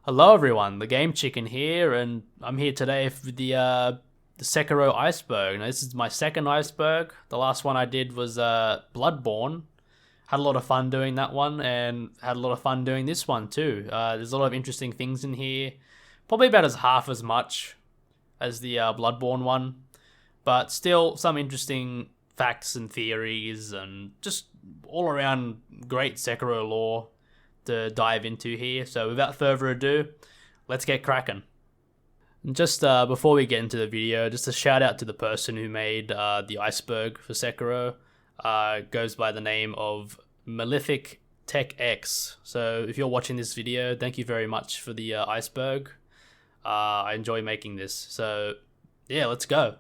Hello everyone, the Game Chicken here, and I'm here today for the Sekiro Iceberg. Now, this is my second Iceberg. The last one I did was Bloodborne. Had a lot of fun doing that one, and had a lot of fun doing this one too. There's a lot of interesting things in here. Probably about half as much as the Bloodborne one, but still some interesting facts and theories, and just all around great Sekiro lore to dive into here. So without further ado, let's get cracking. Just before we get into the video, just a shout out to the person who made the Iceberg for Sekiro. Goes by the name of Malefic Tech X. So if you're watching this video, thank you very much for the Iceberg. I enjoy making this. So yeah, let's go.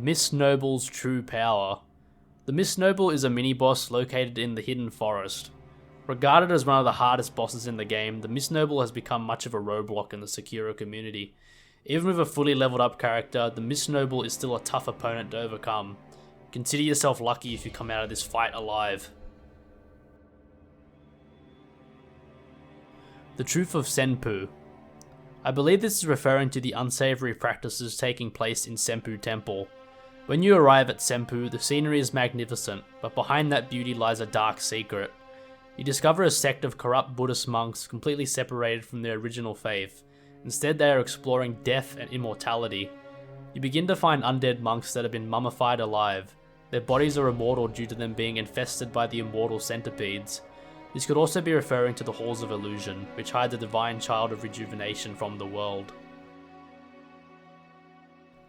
Miss Noble's True Power. The Miss Noble is a mini-boss located in the Hidden Forest. Regarded as one of the hardest bosses in the game, the Miss Noble has become much of a roadblock in the Sekiro community. Even with a fully leveled up character, the Miss Noble is still a tough opponent to overcome. Consider yourself lucky if you come out of this fight alive. The Truth of SENPOU. I believe this is referring to the unsavory practices taking place in SENPOU Temple. When you arrive at SENPOU, the scenery is magnificent, but behind that beauty lies a dark secret. You discover a sect of corrupt Buddhist monks completely separated from their original faith. Instead, they are exploring death and immortality. You begin to find undead monks that have been mummified alive. Their bodies are immortal due to them being infested by the immortal centipedes. This could also be referring to the Halls of Illusion, which hide the divine child of rejuvenation from the world.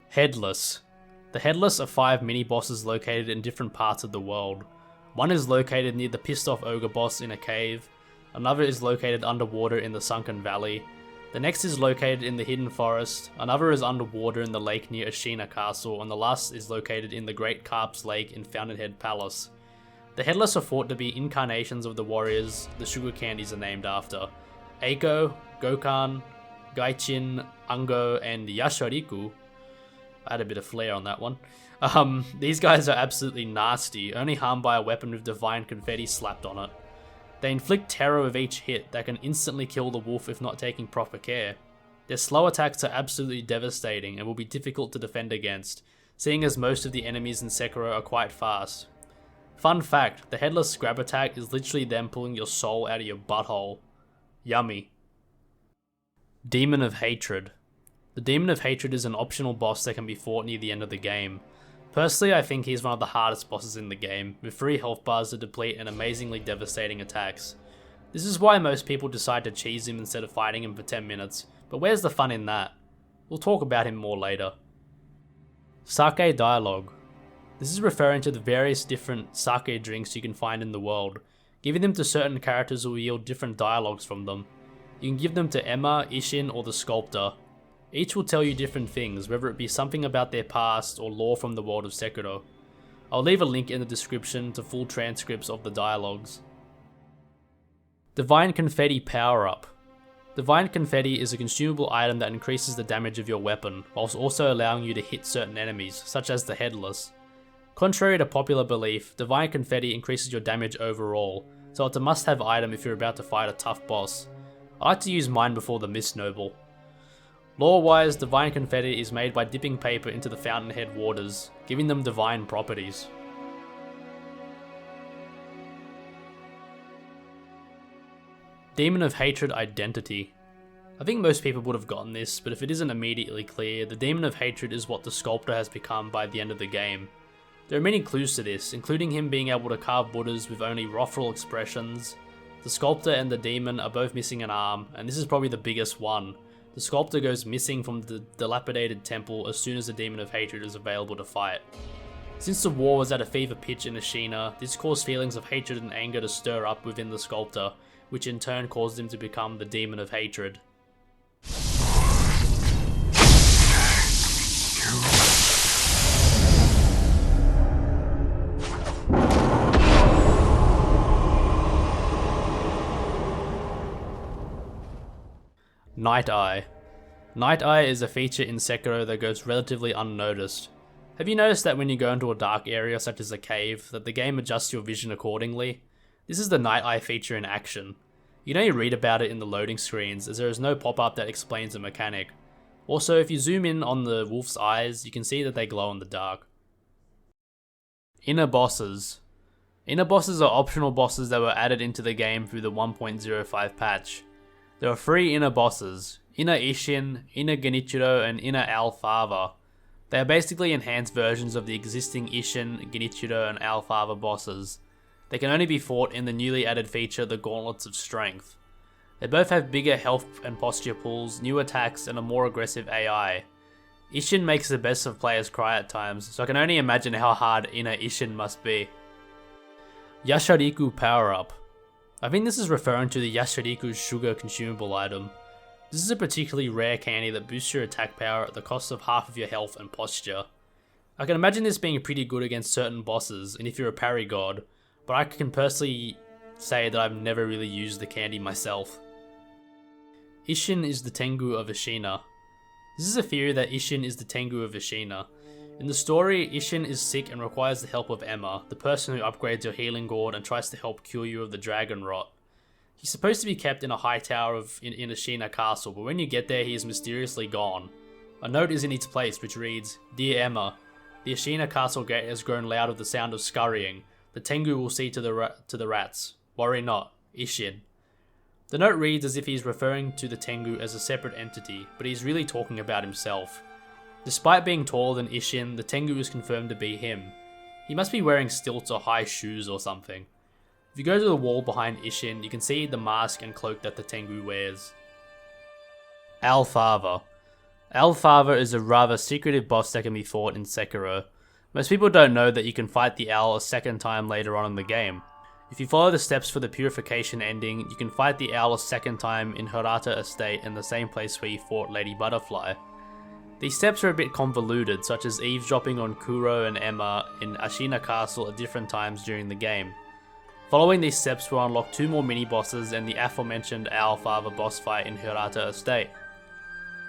Headless. The Headless are 5 mini-bosses located in different parts of the world. One is located near the pissed off ogre boss in a cave, another is located underwater in the sunken valley, the next is located in the hidden forest, another is underwater in the lake near ASHINA castle, and the last is located in the Great Carp's Lake in Fountainhead Palace. The Headless are thought to be incarnations of the warriors the sugar candies are named after. Eiko, Gokan, Gaichin, Ango, and Yashariku. I had a bit of flair on that one. These guys are absolutely nasty, only harmed by a weapon with divine confetti slapped on it. They inflict terror with each hit that can instantly kill the wolf if not taking proper care. Their slow attacks are absolutely devastating and will be difficult to defend against, seeing as most of the enemies in Sekiro are quite fast. Fun fact, the Headless grab attack is literally them pulling your soul out of your butthole. Yummy. Demon of Hatred. The Demon of Hatred is an optional boss that can be fought near the end of the game. Personally, I think he's one of the hardest bosses in the game, with 3 health bars to deplete and amazingly devastating attacks. This is why most people decide to cheese him instead of fighting him for 10 minutes, but where's the fun in that? We'll talk about him more later. Sake Dialogue. This is referring to the various different sake drinks you can find in the world. Giving them to certain characters will yield different dialogues from them. You can give them to Emma, ISSHIN, or the Sculptor. Each will tell you different things, whether it be something about their past or lore from the world of Sekiro. I'll leave a link in the description to full transcripts of the dialogues. Divine Confetti Power-Up. Divine Confetti is a consumable item that increases the damage of your weapon, whilst also allowing you to hit certain enemies, such as the Headless. Contrary to popular belief, Divine Confetti increases your damage overall, so it's a must-have item if you're about to fight a tough boss. I like to use mine before the Miss Noble. Lore-wise, Divine Confetti is made by dipping paper into the Fountainhead waters, giving them divine properties. Demon of Hatred Identity. I think most people would have gotten this, but if it isn't immediately clear, the Demon of Hatred is what the Sculptor has become by the end of the game. There are many clues to this, including him being able to carve Buddhas with only wrathful expressions. The Sculptor and the Demon are both missing an arm, and this is probably the biggest one. The Sculptor goes missing from the dilapidated temple as soon as the Demon of Hatred is available to fight. Since the war was at a fever pitch in ASHINA, this caused feelings of hatred and anger to stir up within the Sculptor, which in turn caused him to become the Demon of Hatred. Night Eye. Night Eye is a feature in Sekiro that goes relatively unnoticed. Have you noticed that when you go into a dark area such as a cave, that the game adjusts your vision accordingly? This is the night eye feature in action. You can only read about it in the loading screens, as there is no pop-up that explains the mechanic. Also, if you zoom in on the wolf's eyes, you can see that they glow in the dark. Inner bosses. Inner bosses are optional bosses that were added into the game through the 1.05 patch. There are 3 inner bosses, Inner ISSHIN, Inner GENICHIRO, and Inner Alfava. They are basically enhanced versions of the existing ISSHIN, GENICHIRO, and Alfava bosses. They can only be fought in the newly added feature, the Gauntlets of Strength. They both have bigger health and posture pools, new attacks, and a more aggressive AI. ISSHIN makes the best of players cry at times, so I can only imagine how hard Inner ISSHIN must be. YASHARIKU Power-Up. I think this is referring to the Yashariku's sugar consumable item. This is a particularly rare candy that boosts your attack power at the cost of half of your health and posture. I can imagine this being pretty good against certain bosses, and if you're a parry god, but I can personally say that I've never really used the candy myself. ISSHIN is the Tengu of ASHINA. This is a theory that ISSHIN is the Tengu of ASHINA. In the story, ISSHIN is sick and requires the help of Emma, the person who upgrades your healing gourd and tries to help cure you of the dragon rot. He's supposed to be kept in a high tower in ASHINA castle, but when you get there he is mysteriously gone. A note is in its place which reads, "Dear Emma, the ASHINA castle gate has grown loud with the sound of scurrying. The Tengu will see to the rats. Worry not, ISSHIN." The note reads as if he's referring to the Tengu as a separate entity, but he's really talking about himself. Despite being taller than ISSHIN, the Tengu is confirmed to be him. He must be wearing stilts or high shoes or something. If you go to the wall behind ISSHIN, you can see the mask and cloak that the Tengu wears. Alfava. Alfava is a rather secretive boss that can be fought in Sekiro. Most people don't know that you can fight the owl a second time later on in the game. If you follow the steps for the purification ending, you can fight the owl a second time in Hirata Estate in the same place where you fought Lady Butterfly. These steps are a bit convoluted, such as eavesdropping on Kuro and Emma in Ashina Castle at different times during the game. Following these steps will unlock 2 more mini-bosses and the aforementioned Alfava boss fight in Hirata Estate.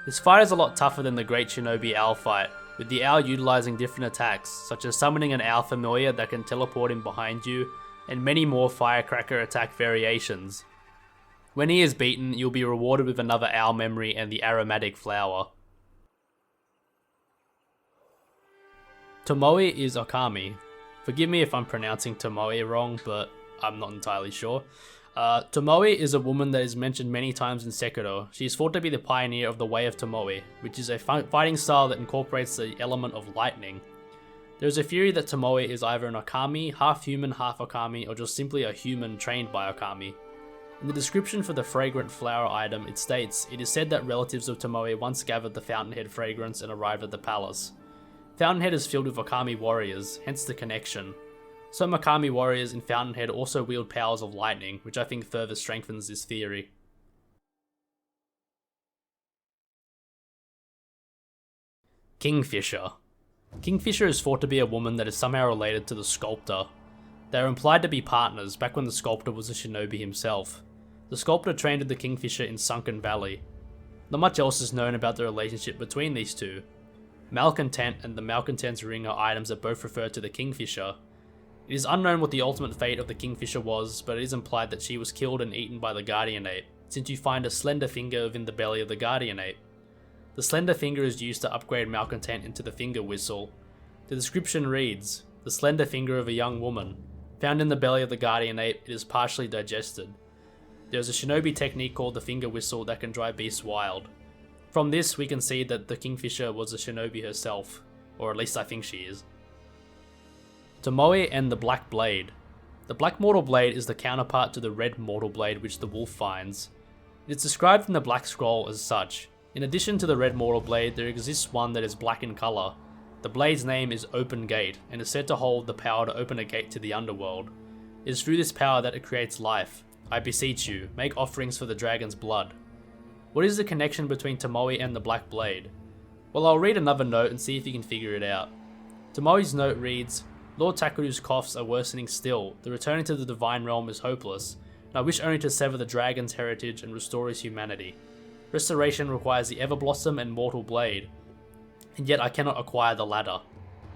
This fight is a lot tougher than the Great Shinobi Owl fight, with the owl utilising different attacks, such as summoning an owl familiar that can teleport in behind you, and many more firecracker attack variations. When he is beaten, you'll be rewarded with another owl memory and the aromatic flower. Tomoe is OKAMI. Forgive me if I'm pronouncing Tomoe wrong, but I'm not entirely sure. Tomoe is a woman that is mentioned many times in Sekiro. She is thought to be the pioneer of the Way of Tomoe, which is a fighting style that incorporates the element of lightning. There is a theory that Tomoe is either an OKAMI, half human, half OKAMI, or just simply a human trained by OKAMI. In the description for the fragrant flower item, it states, "It is said that relatives of Tomoe once gathered the Fountainhead fragrance and arrived at the palace. Fountainhead is filled with OKAMI warriors, hence the connection. Some OKAMI warriors in Fountainhead also wield powers of lightning, which I think further strengthens this theory." Kingfisher. Kingfisher is thought to be a woman that is somehow related to the sculptor. They are implied to be partners back when the sculptor was a shinobi himself. The sculptor trained with the Kingfisher in Sunken Valley. Not much else is known about the relationship between these two. Malcontent and the Malcontent's Ring are items that both refer to the Kingfisher. It is unknown what the ultimate fate of the Kingfisher was, but it is implied that she was killed and eaten by the Guardian Ape, since you find a slender finger within the belly of the Guardian Ape. The slender finger is used to upgrade Malcontent into the finger whistle. The description reads, "The slender finger of a young woman. Found in the belly of the Guardian Ape, it is partially digested. There is a shinobi technique called the finger whistle that can drive beasts wild." From this, we can see that the Kingfisher was a shinobi herself, or at least I think she is. Tomoe and the Black Blade. The Black Mortal Blade is the counterpart to the Red Mortal Blade which the wolf finds. It is described in the Black Scroll as such. In addition to the Red Mortal Blade, there exists one that is black in colour. The blade's name is Open Gate, and is said to hold the power to open a gate to the underworld. It is through this power that it creates life. I beseech you, make offerings for the dragon's blood. What is the connection between Tomoe and the Black Blade? Well, I'll read another note and see if you can figure it out. Tomoe's note reads, "Lord Takeru's coughs are worsening still. The returning to the divine realm is hopeless, and I wish only to sever the dragon's heritage and restore his humanity. Restoration requires the Everblossom and Mortal Blade, and yet I cannot acquire the latter."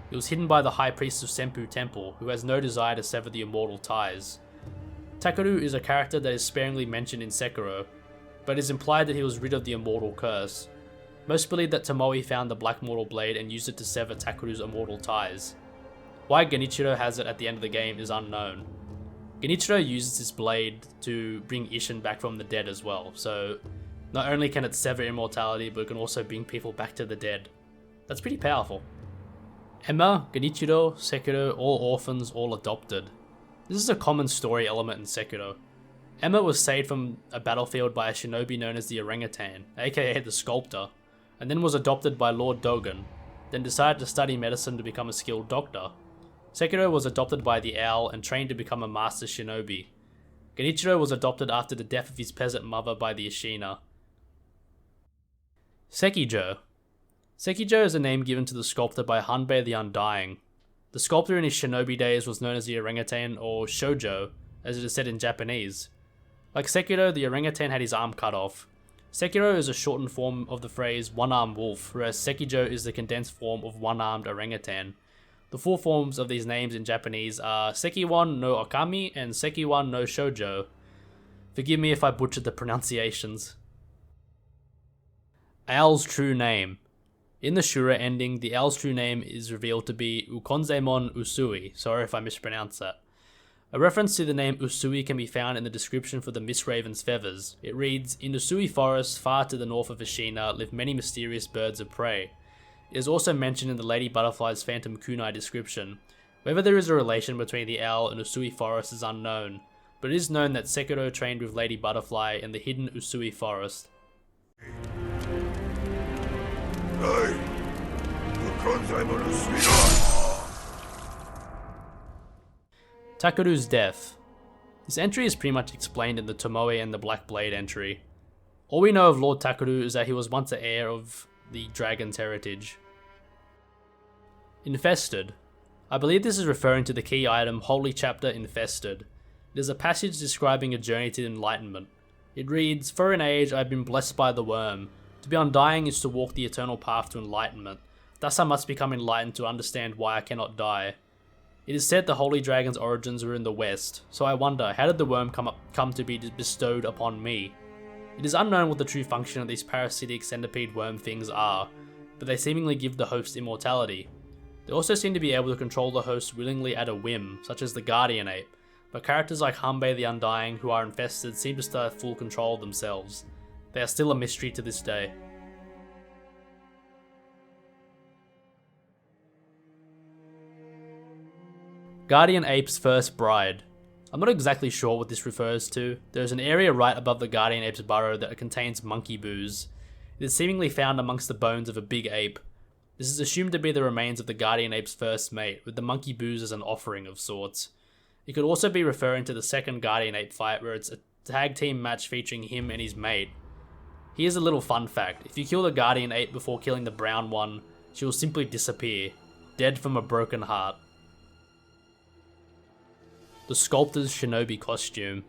He was hidden by the High Priest of SENPOU Temple, who has no desire to sever the immortal ties. Takeru is a character that is sparingly mentioned in Sekiro, but it is implied that he was rid of the immortal curse. Most believe that Tomoe found the Black Mortal Blade and used it to sever Takeru's immortal ties. Why Genichiro has it at the end of the game is unknown. Genichiro uses this blade to bring ISSHIN back from the dead as well, so not only can it sever immortality, but it can also bring people back to the dead. That's pretty powerful. Emma, Genichiro, Sekiro, all orphans, all adopted. This is a common story element in Sekiro. Emma was saved from a battlefield by a shinobi known as the Orangutan, aka the Sculptor, and then was adopted by Lord Dogen, then decided to study medicine to become a skilled doctor. Sekiro was adopted by the Owl and trained to become a master shinobi. Genichiro was adopted after the death of his peasant mother by the ASHINA. Sekijo. Sekijo is a name given to the sculptor by Hanbei the Undying. The sculptor in his shinobi days was known as the orangutan, or shoujo, as it is said in Japanese. Like Sekiro, the orangutan had his arm cut off. Sekiro is a shortened form of the phrase one-armed wolf, whereas Sekijo is the condensed form of one-armed orangutan. The full forms of these names in Japanese are Sekiwan no OKAMI and Sekiwan no Shoujo. Forgive me if I butchered the pronunciations. Owl's true name. In the Shura ending, the owl's true name is revealed to be Ukonzemon Usui. Sorry if I mispronounced that. A reference to the name Usui can be found in the description for the Mist Raven's feathers. It reads, "In Usui Forest, far to the north of ASHINA, live many mysterious birds of prey." It is also mentioned in the Lady Butterfly's Phantom Kunai description. Whether there is a relation between the owl and Usui Forest is unknown, but it is known that Sekiro trained with Lady Butterfly in the hidden Usui Forest. Takeru's death. This entry is pretty much explained in the Tomoe and the Black Blade entry. All we know of Lord Takeru is that he was once the heir of the dragon's heritage. Infested. I believe this is referring to the key item Holy Chapter Infested. It is a passage describing a journey to enlightenment. It reads, "For an age I have been blessed by the worm. To be undying is to walk the eternal path to enlightenment. Thus I must become enlightened to understand why I cannot die. It is said the Holy Dragon's origins were in the West, so I wonder, how did the worm come to be bestowed upon me? It is unknown what the true function of these parasitic centipede worm things are, but they seemingly give the host immortality. They also seem to be able to control the host willingly at a whim, such as the Guardian Ape, but characters like Hanbei the Undying who are infested seem to still have full control of themselves. They are still a mystery to this day. Guardian Ape's first bride. I'm not exactly sure what this refers to. There is an area right above the Guardian Ape's burrow that contains monkey boos. It is seemingly found amongst the bones of a big ape. This is assumed to be the remains of the Guardian Ape's first mate, with the monkey boos as an offering of sorts. It could also be referring to the second Guardian Ape fight, where it's a tag team match featuring him and his mate. Here's a little fun fact: if you kill the Guardian Ape before killing the brown one, she will simply disappear, dead from a broken heart. The Sculptor's Shinobi costume.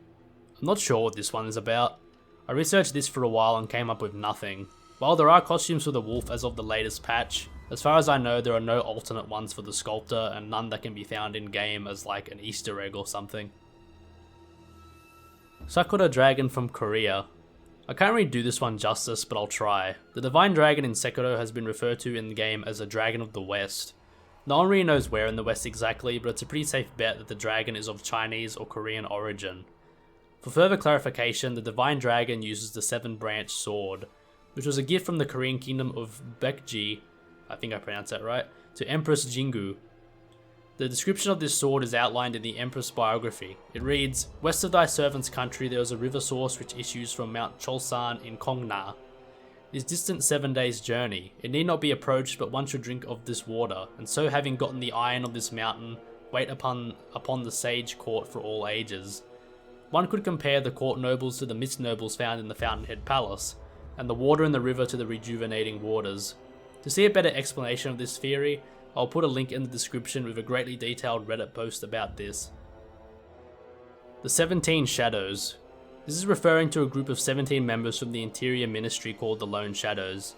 I'm not sure what this one is about. I researched this for a while and came up with nothing. While there are costumes for the wolf as of the latest patch, as far as I know there are no alternate ones for the Sculptor and none that can be found in game as like an Easter egg or something. Sakura Dragon from Korea. I can't really do this one justice, but I'll try. The Divine Dragon in Sekiro has been referred to in the game as a Dragon of the West. No one really knows where in the West exactly, but it's a pretty safe bet that the dragon is of Chinese or Korean origin. For further clarification, the Divine Dragon uses the 7-branch sword, which was a gift from the Korean kingdom of Baekje, I think I pronounced that right, to Empress Jingu. The description of this sword is outlined in the Empress biography. It reads, "West of thy servant's country there is a river source which issues from Mount Cholsan in Kongna. It is distant 7 days' journey. It need not be approached, but one should drink of this water, and so having gotten the iron of this mountain, wait upon the sage court for all ages." One could compare the court nobles to the mist nobles found in the Fountainhead Palace, and the water in the river to the rejuvenating waters. To see a better explanation of this theory, I'll put a link in the description with a greatly detailed Reddit post about this. The 17 Shadows. This is referring to a group of 17 members from the Interior Ministry called the Lone Shadows.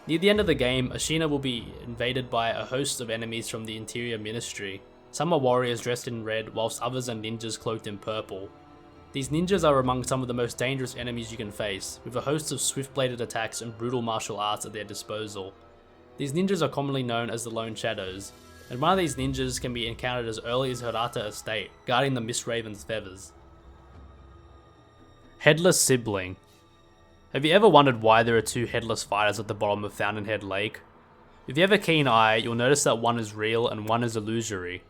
Near the end of the game, ASHINA will be invaded by a host of enemies from the Interior Ministry. Some are warriors dressed in red, whilst others are ninjas cloaked in purple. These ninjas are among some of the most dangerous enemies you can face, with a host of swift-bladed attacks and brutal martial arts at their disposal. These ninjas are commonly known as the Lone Shadows, and one of these ninjas can be encountered as early as Hirata Estate, guarding the Mist Raven's feathers. Headless Sibling. Have you ever wondered why there are two headless fighters at the bottom of Fountainhead Lake? If you have a keen eye, you'll notice that one is real and one is illusory.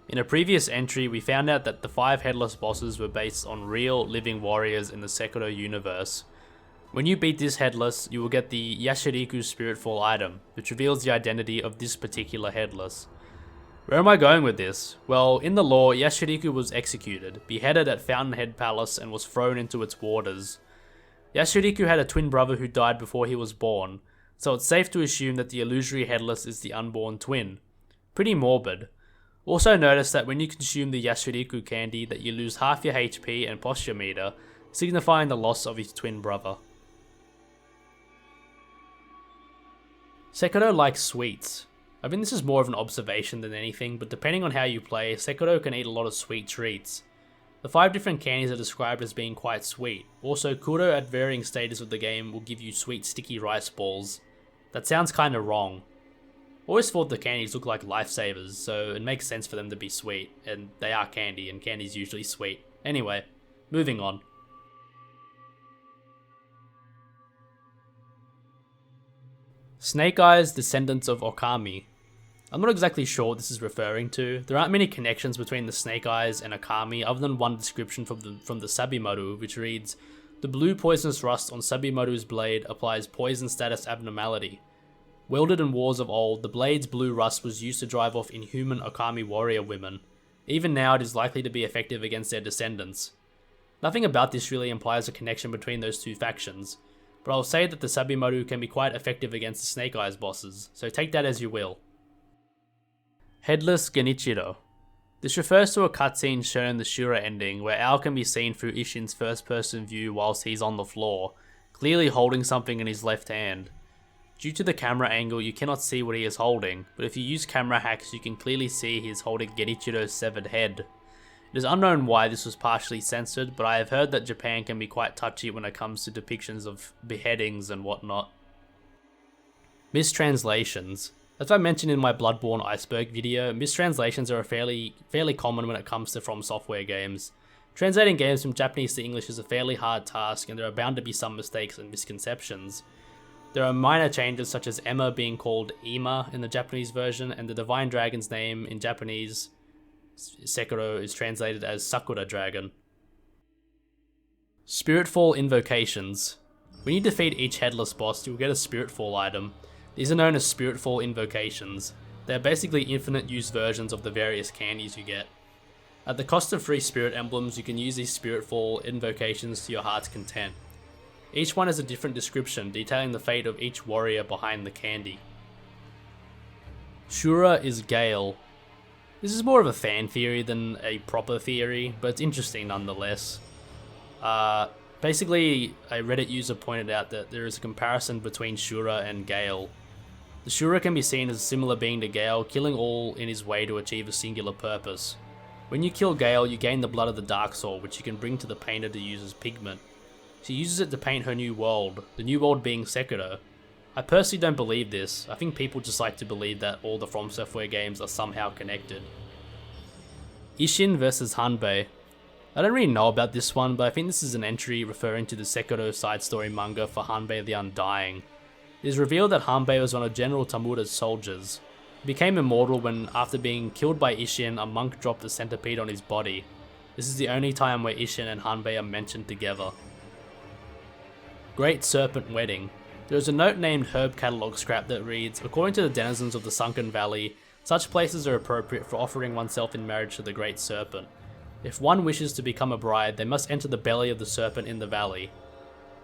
In a previous entry, we found out that the 5 headless bosses were based on real, living warriors in the Sekiro universe. When you beat this headless, you will get the YASHARIKU Spiritfall item, which reveals the identity of this particular headless. Where am I going with this? Well, in the lore, YASHARIKU was executed, beheaded at Fountainhead Palace, and was thrown into its waters. YASHARIKU had a twin brother who died before he was born, so it's safe to assume that the illusory headless is the unborn twin. Pretty morbid. Also notice that when you consume the YASHARIKU candy that you lose half your HP and posture meter, signifying the loss of his twin brother. Sekiro likes sweets. I think this is more of an observation than anything, but depending on how you play, Sekiro can eat a lot of sweet treats. The 5 different candies are described as being quite sweet. Also, Kuro at varying stages of the game will give you sweet sticky rice balls. That sounds kinda wrong. Always thought the candies look like lifesavers, so it makes sense for them to be sweet, and they are candy, and candy's usually sweet. Anyway, moving on. Snake Eyes, Descendants of Okami. I'm not exactly sure what this is referring to. There aren't many connections between the Snake Eyes and Okami other than one description from the Sabimaru, which reads, "The blue poisonous rust on Sabimaru's blade applies poison status abnormality. Wielded in wars of old, the blade's blue rust was used to drive off inhuman Okami warrior women. Even now it is likely to be effective against their descendants." Nothing about this really implies a connection between those two factions, but I'll say that the Sabimaru can be quite effective against the Snake Eyes bosses, so take that as you will. Headless Genichiro. This refers to a cutscene shown in the Shura ending where Ao can be seen through Isshin's first person view whilst he's on the floor, clearly holding something in his left hand. Due to the camera angle, you cannot see what he is holding, but if you use camera hacks, you can clearly see he is holding Genichiro's severed head. It is unknown why this was partially censored, but I have heard that Japan can be quite touchy when it comes to depictions of beheadings and whatnot. Mistranslations. As I mentioned in my Bloodborne Iceberg video, mistranslations are fairly common when it comes to From Software games. Translating games from Japanese to English is a fairly hard task, and there are bound to be some mistakes and misconceptions. There are minor changes such as Emma being called Ima in the Japanese version, and the Divine Dragon's name in Japanese, Sekiro, is translated as Sakura Dragon. Spiritfall Invocations. When you defeat each headless boss, you will get a Spiritfall item. These are known as Spiritfall Invocations. They are basically infinite use versions of the various candies you get. At the cost of 3 spirit emblems, you can use these Spiritfall Invocations to your heart's content. Each one has a different description detailing the fate of each warrior behind the candy. Shura is GAEL. This is more of a fan theory than a proper theory, but it's interesting nonetheless. Basically, a Reddit user pointed out that there is a comparison between Shura and GAEL. The Shura can be seen as a similar being to GAEL, killing all in his way to achieve a singular purpose. When you kill GAEL, you gain the blood of the Dark Soul, which you can bring to the painter to use as pigment. She uses it to paint her new world, the new world being Sekiro. I personally don't believe this. I think people just like to believe that all the From Software games are somehow connected. Isshin vs Hanbei. I don't really know about this one, but I think this is an entry referring to the Sekiro side story manga for Hanbei the Undying. It is revealed that Hanbei was one of General Tamura's soldiers. He became immortal when, after being killed by Isshin, a monk dropped a centipede on his body. This is the only time where Isshin and Hanbei are mentioned together. Great Serpent Wedding. There is a note named Herb Catalog Scrap that reads, "According to the denizens of the Sunken Valley, such places are appropriate for offering oneself in marriage to the Great Serpent. If one wishes to become a bride, they must enter the belly of the serpent in the valley."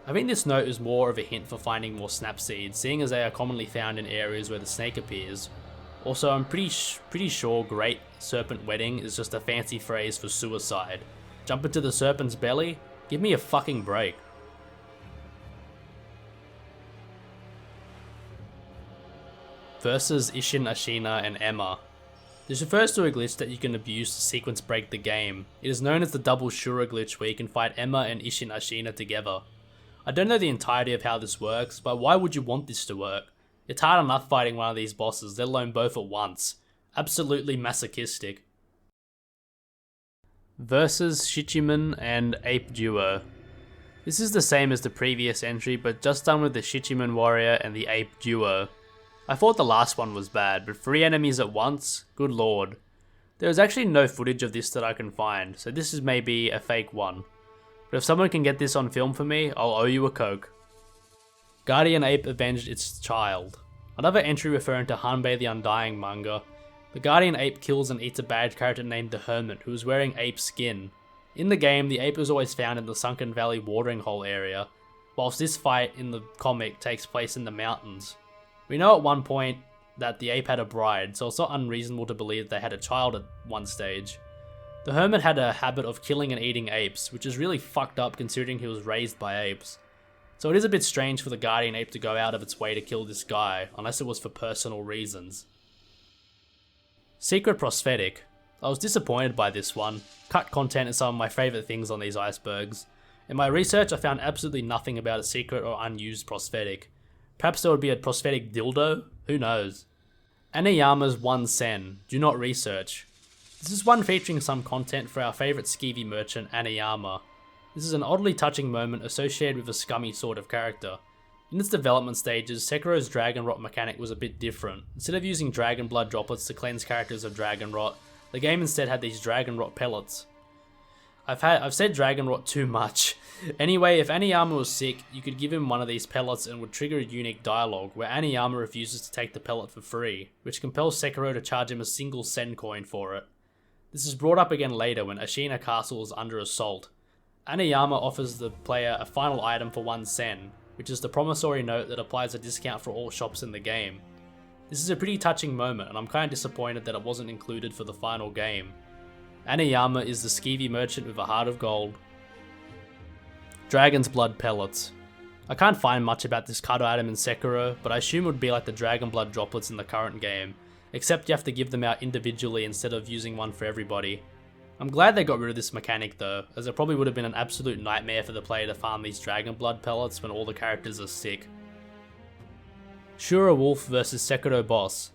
I think this note is more of a hint for finding more snap seeds, seeing as they are commonly found in areas where the snake appears. Also, I'm pretty sure Great Serpent Wedding is just a fancy phrase for suicide. Jump into the serpent's belly? Give me a fucking break. versus ISSHIN, ASHINA, and EMMA. This refers to a glitch that you can abuse to sequence break the game. It is known as the double Shura glitch, where you can fight EMMA and ISSHIN, ASHINA together. I don't know the entirety of how this works, but why would you want this to work? It's hard enough fighting one of these bosses, let alone both at once. Absolutely masochistic. Versus SHICHIMEN and Ape Duo. This is the same as the previous entry, but just done with the SHICHIMEN warrior and the Ape Duo. I thought the last one was bad, but 3 enemies at once? Good lord. There is actually no footage of this that I can find, so this is maybe a fake one. But if someone can get this on film for me, I'll owe you a Coke. Guardian Ape avenged its child. Another entry referring to Hanbei the Undying manga. The Guardian Ape kills and eats a bad character named the Hermit, who is wearing ape skin. In the game, the ape was always found in the Sunken Valley watering hole area, whilst this fight in the comic takes place in the mountains. We know at one point that the ape had a bride, so it's not unreasonable to believe they had a child at one stage. The Hermit had a habit of killing and eating apes, which is really fucked up considering he was raised by apes. So it is a bit strange for the Guardian Ape to go out of its way to kill this guy, unless it was for personal reasons. Secret Prosthetic. I was disappointed by this one. Cut content is some of my favourite things on these icebergs. In my research I found absolutely nothing about a secret or unused prosthetic. Perhaps there would be a prosthetic dildo? Who knows? ANAYAMA'S 1 Sen. Do not research. This is one featuring some content for our favourite skeevy merchant ANAYAMA. This is an oddly touching moment associated with a scummy sort of character. In its development stages, Sekiro's Dragon Rot mechanic was a bit different. Instead of using dragon blood droplets to cleanse characters of Dragon Rot, the game instead had these Dragon Rot pellets. I've said Dragon Rot too much. Anyway, if ANAYAMA was sick, you could give him one of these pellets and would trigger a unique dialogue where ANAYAMA refuses to take the pellet for free, which compels Sekiro to charge him a single Sen coin for it. This is brought up again later when ASHINA Castle is under assault. ANAYAMA offers the player a final item for 1 Sen, which is the promissory note that applies a discount for all shops in the game. This is a pretty touching moment, and I'm kinda disappointed that it wasn't included for the final game. ANAYAMA is the skeevy merchant with a heart of gold. Dragon's Blood Pellets. I can't find much about this cut item in Sekiro, but I assume it would be like the Dragon Blood droplets in the current game, except you have to give them out individually instead of using one for everybody. I'm glad they got rid of this mechanic though, as it probably would have been an absolute nightmare for the player to farm these Dragon Blood pellets when all the characters are sick. Shura Wolf vs Sekiro Boss.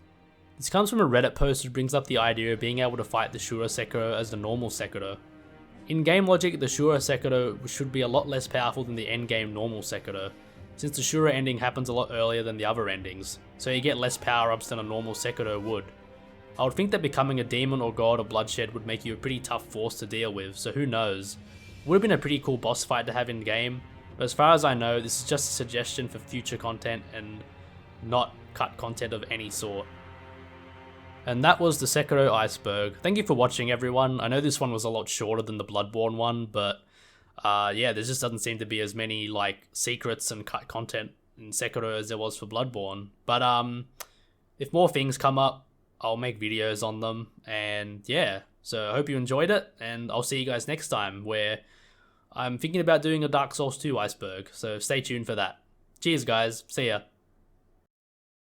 This comes from a Reddit post which brings up the idea of being able to fight the Shura Sekiro as the normal Sekiro. In game logic, the Shura Sekiro should be a lot less powerful than the endgame normal Sekiro, since the Shura ending happens a lot earlier than the other endings, so you get less power-ups than a normal Sekiro would. I would think that becoming a demon or god of bloodshed would make you a pretty tough force to deal with, so who knows. It would have been a pretty cool boss fight to have in game, but as far as I know, this is just a suggestion for future content and not cut content of any sort. And that was the Sekiro Iceberg. Thank you for watching, everyone. I know this one was a lot shorter than the Bloodborne one, but yeah, there just doesn't seem to be as many like secrets and cut content in Sekiro as there was for Bloodborne. But if more things come up, I'll make videos on them, and yeah, so I hope you enjoyed it, and I'll see you guys next time, where I'm thinking about doing a Dark Souls 2 Iceberg, so stay tuned for that. Cheers guys, see ya.